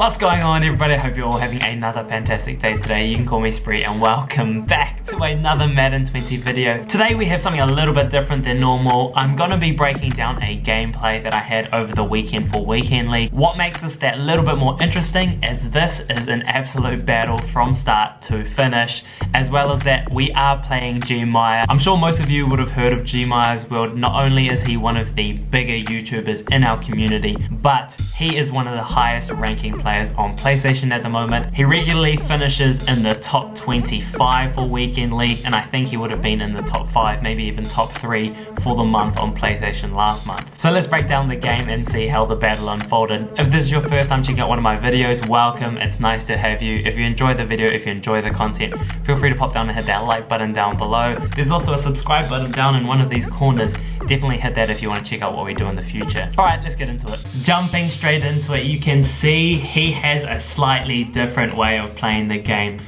What's going on, everybody? I hope you're all having another fantastic day today. You can call me Spree and welcome back to another Madden 20 video. Today we have something a little bit different than normal. I'm gonna be breaking down a gameplay that I had over the weekend for Weekend League. What makes this that little bit more interesting is this is an absolute battle from start to finish, as well as that we are playing Gmia. I'm sure most of you would have heard of Gmiasworld. Not only is he one of the bigger YouTubers in our community, but he is one of the highest ranking players on PlayStation at the moment. He regularly finishes in the top 25 for Weekend League, and I think he would have been in the top 5, maybe even top 3 for the month on PlayStation last month. So let's break down the game and see how the battle unfolded. If this is your first time checking out one of my videos, welcome. It's nice to have you. If you enjoyed the video, if you enjoy the content, feel free to pop down and hit that like button down below. There's also a subscribe button down in one of these corners. Definitely hit that if you want to check out what we do in the future. Alright, let's get into it. Jumping straight into it, you can see he has a slightly different way of playing the game.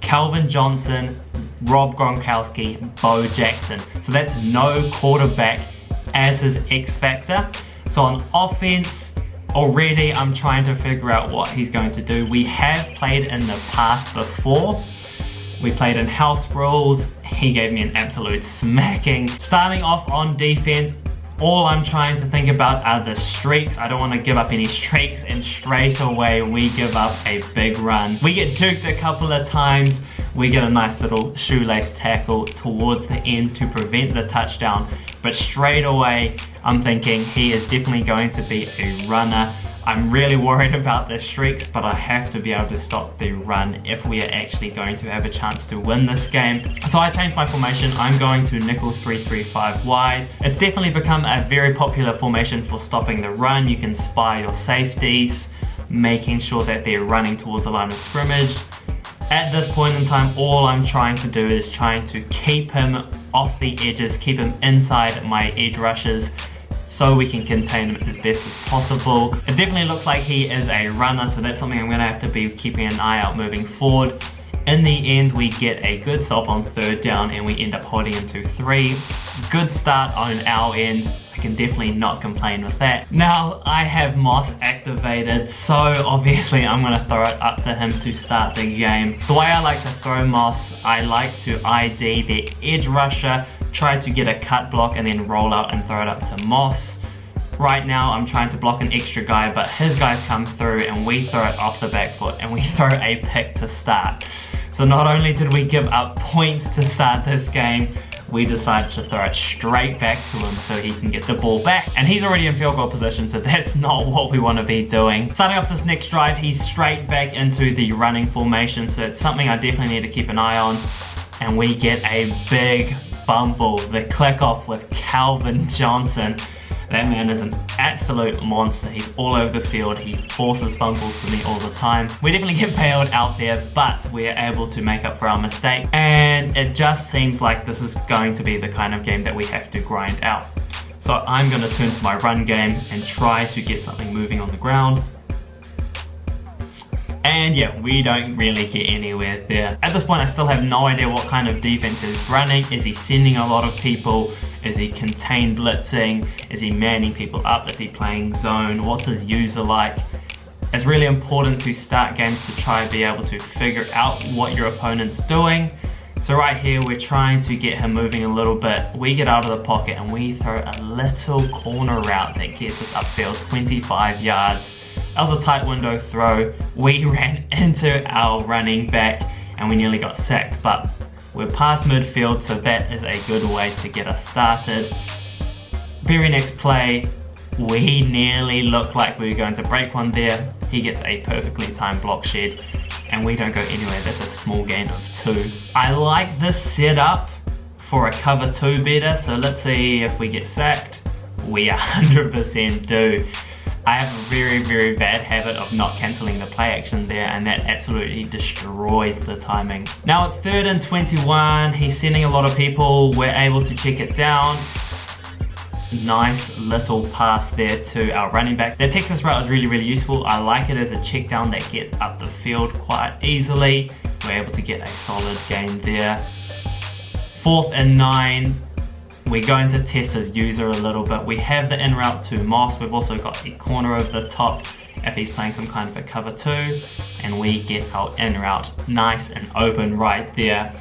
Calvin Johnson, Rob Gronkowski, Bo Jackson. So that's no quarterback as his X factor. So on offense, already I'm trying to figure out what he's going to do. We have played in the past before. We played in house rules. He gave me an absolute smacking. Starting off on defense, all I'm trying to think about are the streaks. I don't want to give up any streaks, and straight away we give up a big run. We get juked a couple of times. We get a nice little shoelace tackle towards the end to prevent the touchdown. But straight away, I'm thinking he is definitely going to be a runner. I'm really worried about the streaks, but I have to be able to stop the run if we are actually going to have a chance to win this game. So I changed my formation. I'm going to nickel 3-3-5 wide. It's definitely become a very popular formation for stopping the run. You can spy your safeties, making sure that they're running towards the line of scrimmage. At this point in time, all I'm trying to do is trying to keep him off the edges, keep him inside my edge rushes, so we can contain him as best as possible. It definitely looks like he is a runner, so that's something I'm going to have to be keeping an eye out moving forward. In the end, we get a good stop on third down and we end up holding him to 3. Good start on our end. I can definitely not complain with that. Now I have Moss activated, so obviously I'm going to throw it up to him to start the game. The way I like to throw Moss, I like to ID the edge rusher, try to get a cut block and then roll out and throw it up to Moss. Right now I'm trying to block an extra guy, but his guys come through and we throw it off the back foot and we throw a pick to start. So not only did we give up points to start this game, we decided to throw it straight back to him so he can get the ball back. And he's already in field goal position, so that's not what we want to be doing. Starting off this next drive, he's straight back into the running formation, so it's something I definitely need to keep an eye on. And we get a big fumble, the click off with Calvin Johnson. That man is an absolute monster. He's all over the field. He forces fumbles to me all the time. We definitely get bailed out there, but we're able to make up for our mistake. And it just seems like this is going to be the kind of game that we have to grind out. So I'm going to turn to my run game and try to get something moving on the ground. And yeah, we don't really get anywhere there. At this point, I still have no idea what kind of defense is running. Is he sending a lot of people? Is he contained blitzing? Is he manning people up? Is he playing zone? What's his user like? It's really important to start games to try and be able to figure out what your opponent's doing. So right here, we're trying to get him moving a little bit. We get out of the pocket and we throw a little corner route that gets us upfield 25 yards. That was a tight window throw. We ran into our running back and we nearly got sacked, but we're past midfield, so that is a good way to get us started. Very next play, we nearly looked like we were going to break one there. He gets a perfectly timed block shed and we don't go anywhere. That's a small gain of 2. I like this setup for a cover 2 better, so let's see if we get sacked. We 100% do. I have a very bad habit of not cancelling the play action there, and that absolutely destroys the timing. Now it's 3rd and 21, he's sending a lot of people, we're able to check it down. Nice little pass there to our running back. The Texas route is really useful. I like it as a check down that gets up the field quite easily. We're able to get a solid gain there. 4th and 9. We're going to test his user a little bit. We have the in route to Moss. We've also got the corner over the top if he's playing some kind of a cover 2, and we get our in route nice and open right there.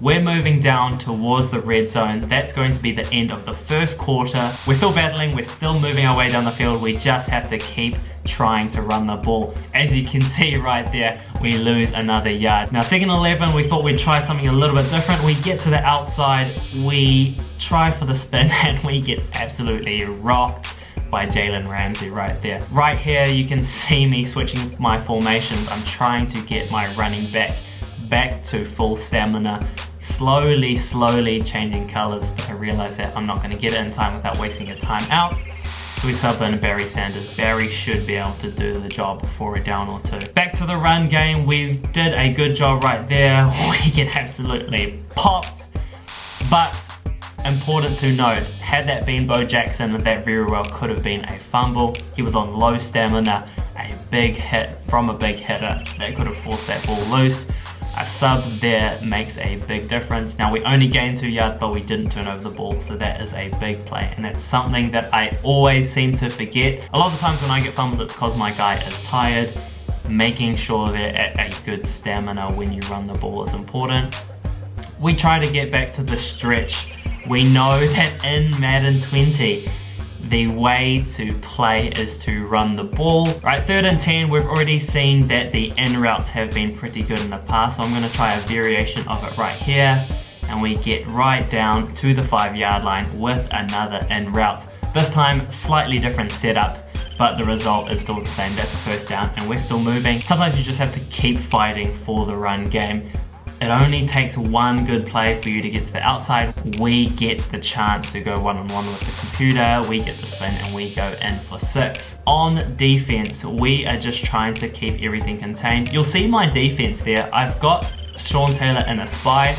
We're moving down towards the red zone. That's going to be the end of the first quarter. We're still battling, we're still moving our way down the field. We just have to keep trying to run the ball. As you can see right there, we lose another yard. Now, second 11, we thought we'd try something a little bit different. We get to the outside, we try for the spin, and we get absolutely rocked by Jalen Ramsey right there. Right here, you can see me switching my formations. I'm trying to get my running back to full stamina. Slowly changing colors, but I realize that I'm not going to get it in time without wasting a timeout. So we sub in Barry Sanders. Barry should be able to do the job for a down or 2. Back to the run game, we did a good job right there. We get absolutely popped, but important to note, had that been Bo Jackson, that very well could have been a fumble. He was on low stamina, a big hit from a big hitter that could have forced that ball loose. A sub there makes a big difference. Now, we only gained 2 yards, but we didn't turn over the ball, so that is a big play, and that's something that I always seem to forget. A lot of the times when I get fumbles, it's because my guy is tired. Making sure they're at a good stamina when you run the ball is important. We try to get back to the stretch. We know that in Madden 20, the way to play is to run the ball. Right, 3rd and 10, we've already seen that the in routes have been pretty good in the past, so I'm going to try a variation of it right here, and we get right down to the 5-yard line with another in route. This time, slightly different setup, but the result is still the same. That's the first down, and we're still moving. Sometimes you just have to keep fighting for the run game. It only takes one good play for you to get to the outside. We get the chance to go one-on-one with the computer, we get the spin, and we go in for 6. On defense, we are just trying to keep everything contained. You'll see my defense there. I've got Sean Taylor in a spy,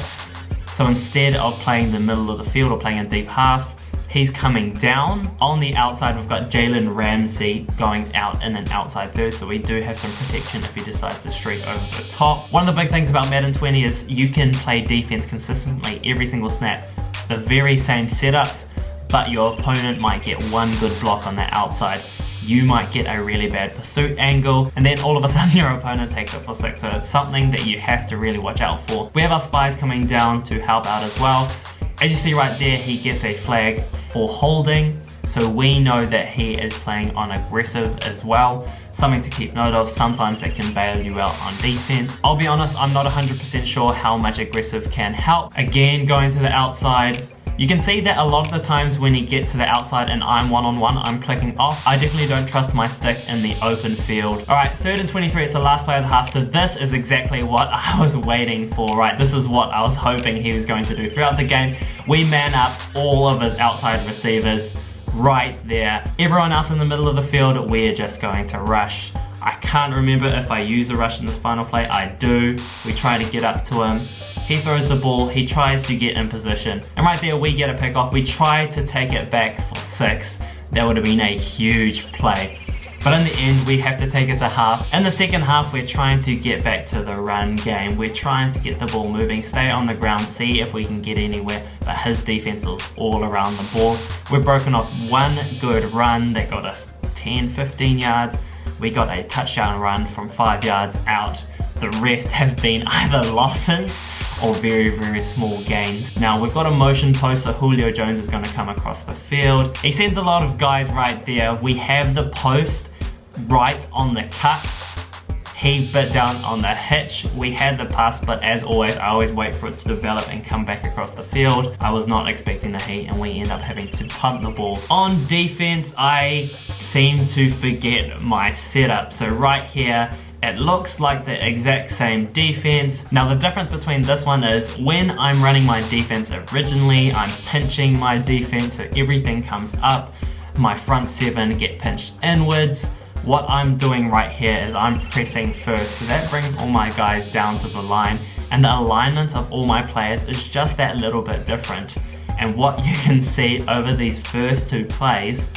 so instead of playing the middle of the field or playing a deep half, he's coming down. On the outside, we've got Jalen Ramsey going out in an outside third, so we do have some protection if he decides to streak over the top. One of the big things about Madden 20 is you can play defense consistently every single snap. The very same setups, but your opponent might get one good block on that outside. You might get a really bad pursuit angle, and then all of a sudden your opponent takes it for 6, so it's something that you have to really watch out for. We have our spies coming down to help out as well. As you see right there, he gets a flag for holding, so we know that he is playing on aggressive as well. Something to keep note of. Sometimes that can bail you out on defense. I'll be honest, I'm not 100% sure how much aggressive can help. Again, going to the outside, you can see that a lot of the times when you get to the outside and I'm one-on-one, I'm clicking off. I definitely don't trust my stick in the open field. Alright, 3rd and 23, it's the last play of the half, so this is exactly what I was waiting for, right? This is what I was hoping he was going to do throughout the game. We man up all of his outside receivers right there. Everyone else in the middle of the field, we're just going to rush. I can't remember if I use a rush in this final play. I do. We try to get up to him. He throws the ball, he tries to get in position, and right there we get a pick off. We try to take it back for 6. That would have been a huge play. But in the end, we have to take it to half. In the second half, we're trying to get back to the run game. We're trying to get the ball moving, stay on the ground, see if we can get anywhere, but his defense is all around the ball. We've broken off one good run that got us 10, 15 yards. We got a touchdown run from 5 yards out. The rest have been either losses or very small gains. Now we've got a motion post, so Julio Jones is going to come across the field. He sends a lot of guys right there. We have the post right on the cut. He bit down on the hitch. We had the pass, but as always, I always wait for it to develop and come back across the field. I was not expecting the heat, and we end up having to punt the ball. On defense, I seem to forget my setup. So right here, it looks like the exact same defense. Now the difference between this one is when I'm running my defense originally, I'm pinching my defense so everything comes up. My front 7 get pinched inwards. What I'm doing right here is I'm pressing first, so that brings all my guys down to the line, and the alignment of all my players is just that little bit different. And what you can see over these first 2 plays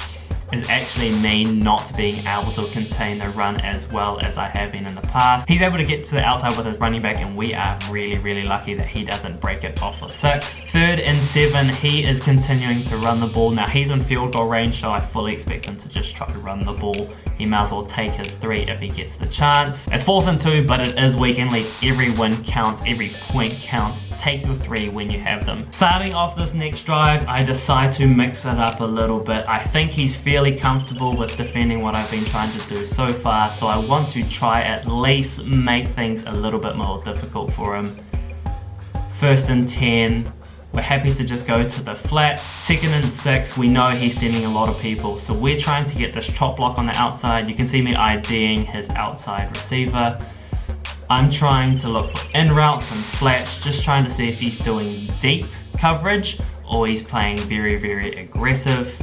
is actually me not being able to contain the run as well as I have been in the past. He's able to get to the outside with his running back, and we are really lucky that he doesn't break it off for 6. 3rd and 7, he is continuing to run the ball. Now he's in field goal range, so I fully expect him to just try to run the ball he might as well take his 3 if he gets the chance. It's 4th and 2, but it is weekend league. Every win counts, every point counts. Take your 3 when you have them. Starting off this next drive, I decide to mix it up a little bit. I think he's fairly comfortable with defending what I've been trying to do so far, so I want to try at least make things a little bit more difficult for him. 1st and 10. We're happy to just go to the flat. 2nd and 6, we know he's sending a lot of people, so we're trying to get this chop block on the outside. You can see me IDing his outside receiver. I'm trying to look for in routes and flats, just trying to see if he's doing deep coverage or he's playing very, very aggressive.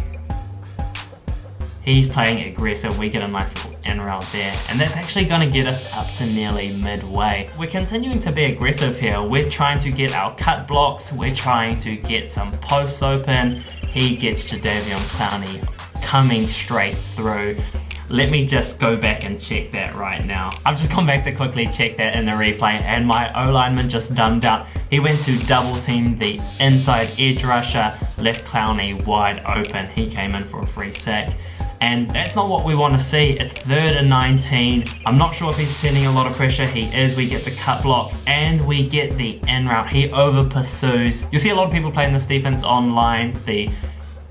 He's playing aggressive. We get a nice little in route there, and that's actually going to get us up to nearly midway. We're continuing to be aggressive here. We're trying to get our cut blocks. We're trying to get some posts open. He gets Jadeveon Clowney coming straight through. Let me just go back and check that right now. I've just gone back to quickly check that in the replay, and my O-lineman just dumbed out. He went to double team the inside edge rusher, left Clowney wide open. He came in for a free sack. And that's not what we want to see. It's 3rd and 19. I'm not sure if he's sending a lot of pressure. He is. We get the cut block and we get the in route. He over pursues. You'll see a lot of people playing this defense online. The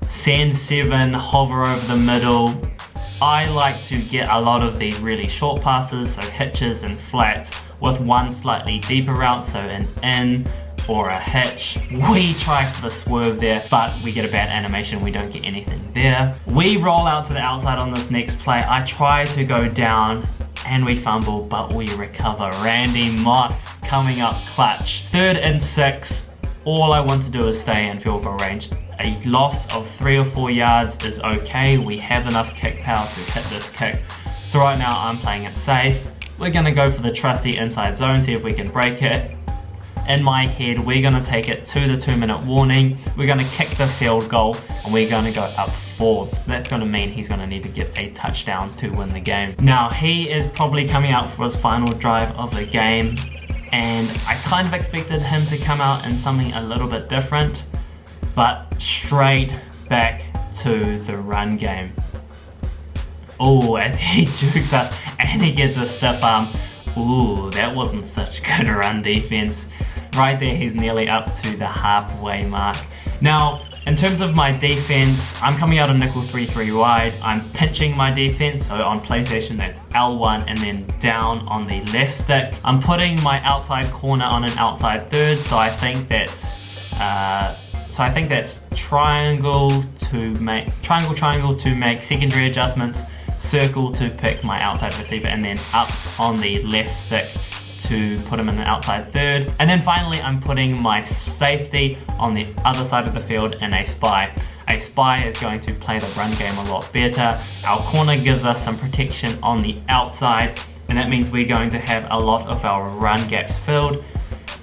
send 7, hover over the middle. I like to get a lot of these really short passes, so hitches and flats, with one slightly deeper route, so an in or a hitch. We try for the swerve there, but we get a bad animation. We don't get anything there. We roll out to the outside on this next play. I try to go down and we fumble, but we recover. Randy Moss coming up clutch. 3rd and 6. All I want to do is stay in field goal range. A loss of 3 or 4 yards is okay. We have enough kick power to hit this kick. So right now I'm playing it safe. We're gonna go for the trusty inside zone, see if we can break it. In my head, we're going to take it to the 2-minute warning. We're going to kick the field goal and we're going to go up 4. That's going to mean he's going to need to get a touchdown to win the game. Now, he is probably coming out for his final drive of the game, and I kind of expected him to come out in something a little bit different, but straight back to the run game. Oh, as he jukes us and he gets a stiff arm. Ooh, that wasn't such good run defense. Right there, he's nearly up to the halfway mark. Now, in terms of my defense, I'm coming out of nickel 3-3 wide. I'm pinching my defense, so on PlayStation that's L1 and then down on the left stick. I'm putting my outside corner on an outside third, so I think that's triangle to make secondary adjustments, circle to pick my outside receiver, and then up on the left stick to put him in the outside third. And then finally I'm putting my safety on the other side of the field in a spy. A spy is going to play the run game a lot better. Our corner gives us some protection on the outside, and that means we're going to have a lot of our run gaps filled.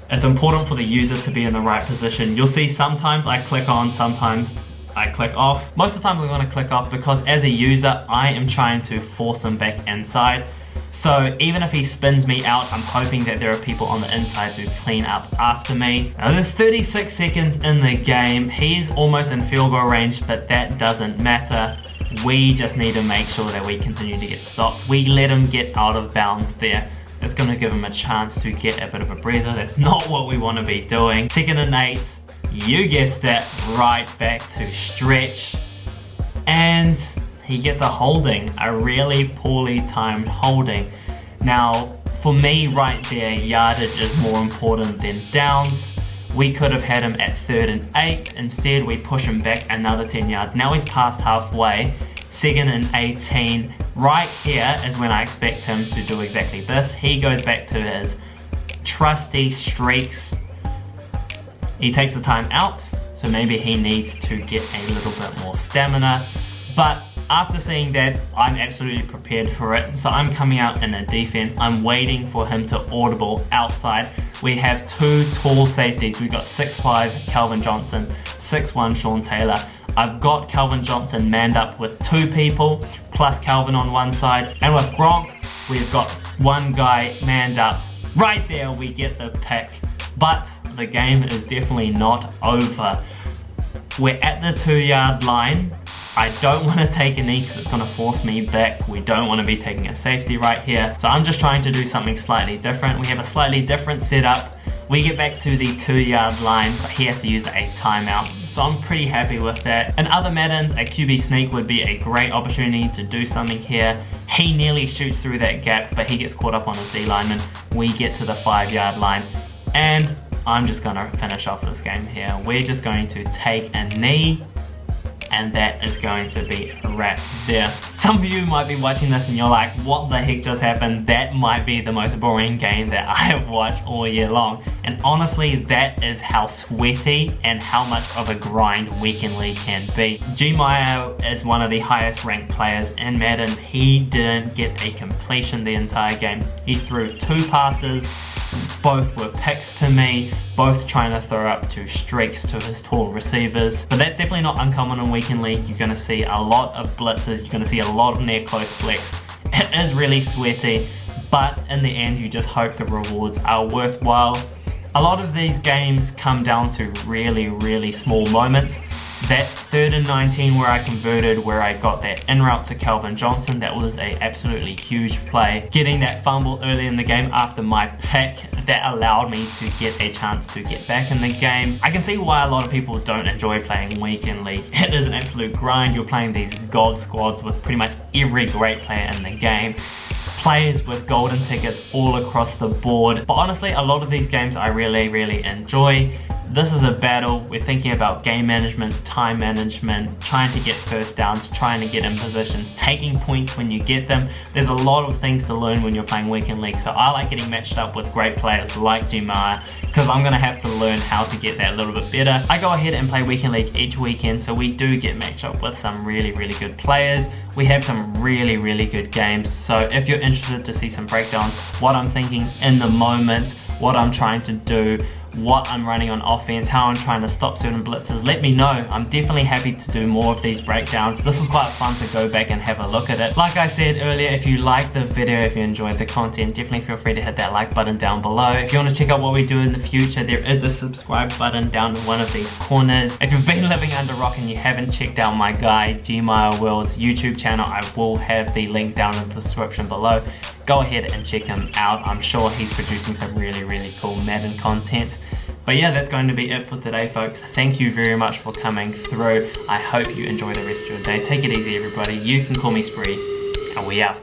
It's important for the user to be in the right position. You'll see sometimes I click on, sometimes I click off. Most of the time we want to click off because as a user I am trying to force him back inside. So even if he spins me out, I'm hoping that there are people on the inside to clean up after me. Now there's 36 seconds in the game. He's almost in field goal range, but that doesn't matter. We just need to make sure that we continue to get stops. We let him get out of bounds there. It's going to give him a chance to get a bit of a breather. That's not what we want to be doing. 2nd and 8, you guessed it, right back to stretch. And he gets a holding, a really poorly timed holding. Now, for me right there, yardage is more important than downs. We could have had him at 3rd and 8. Instead, we push him back another 10 yards. Now he's past halfway. 2nd and 18. Right here is when I expect him to do exactly this. He goes back to his trusty streaks. He takes the time out, so maybe he needs to get a little bit more stamina. But after seeing that, I'm absolutely prepared for it. So I'm coming out in a defense. I'm waiting for him to audible outside. We have 2 tall safeties. We've got 6'5" Calvin Johnson, 6'1" Sean Taylor. I've got Calvin Johnson manned up with 2 people, plus Calvin on one side. And with Gronk, we've got 1 guy manned up. Right there, we get the pick. But the game is definitely not over. We're at the 2-yard line. I don't want to take a knee because it's going to force me back. We don't want to be taking a safety right here. So I'm just trying to do something slightly different. We have a slightly different setup. We get back to the 2-yard line, but he has to use a timeout. So I'm pretty happy with that. In other Maddens, a QB sneak would be a great opportunity to do something here. He nearly shoots through that gap, but he gets caught up on his D lineman. We get to the 5-yard line, and I'm just gonna finish off this game here. We're just going to take a knee, and that is going to be a wrap there. Some of you might be watching this and you're like, what the heck just happened? That might be the most boring game that I have watched all year long. And honestly, that is how sweaty and how much of a grind Weekend League can be. Gmia is one of the highest ranked players in Madden. He didn't get a completion the entire game. He threw 2 passes. Both were picks to me, both trying to throw up 2 streaks to his tall receivers. But that's definitely not uncommon in Weekend League. You're going to see a lot of blitzes, you're going to see a lot of near close flex. It is really sweaty, but in the end you just hope the rewards are worthwhile. A lot of these games come down to really small moments. That 3rd and 19 where I converted, where I got that in route to Calvin Johnson, that was a absolutely huge play. Getting that fumble early in the game after my pick, that allowed me to get a chance to get back in the game. I can see why a lot of people don't enjoy playing Weekend League. It is an absolute grind. You're playing these god squads with pretty much every great player in the game. Players with golden tickets all across the board. But honestly, a lot of these games I really enjoy. This is a battle. We're thinking about game management, time management, trying to get first downs, trying to get in positions, taking points when you get them. There's a lot of things to learn when you're playing Weekend League, so I like getting matched up with great players like Gmia, because I'm going to have to learn how to get that a little bit better. I go ahead and play Weekend League each weekend, so we do get matched up with some really good players. We have some really good games, so if you're interested to see some breakdowns, what I'm thinking in the moment, what I'm trying to do, what I'm running on offense, how I'm trying to stop certain blitzes, let me know. I'm definitely happy to do more of these breakdowns. This was quite fun to go back and have a look at it. Like I said earlier, if you liked the video, if you enjoyed the content, definitely feel free to hit that like button down below. If you want to check out what we do in the future, there is a subscribe button down in one of these corners. If you've been living under a rock and you haven't checked out my guy Gmiasworld's YouTube channel, I will have the link down in the description below. Go ahead and check him out. I'm sure he's producing some really cool Madden content. But yeah, that's going to be it for today, folks. Thank you very much for coming through. I hope you enjoy the rest of your day. Take it easy, everybody. You can call me Spree, and we out.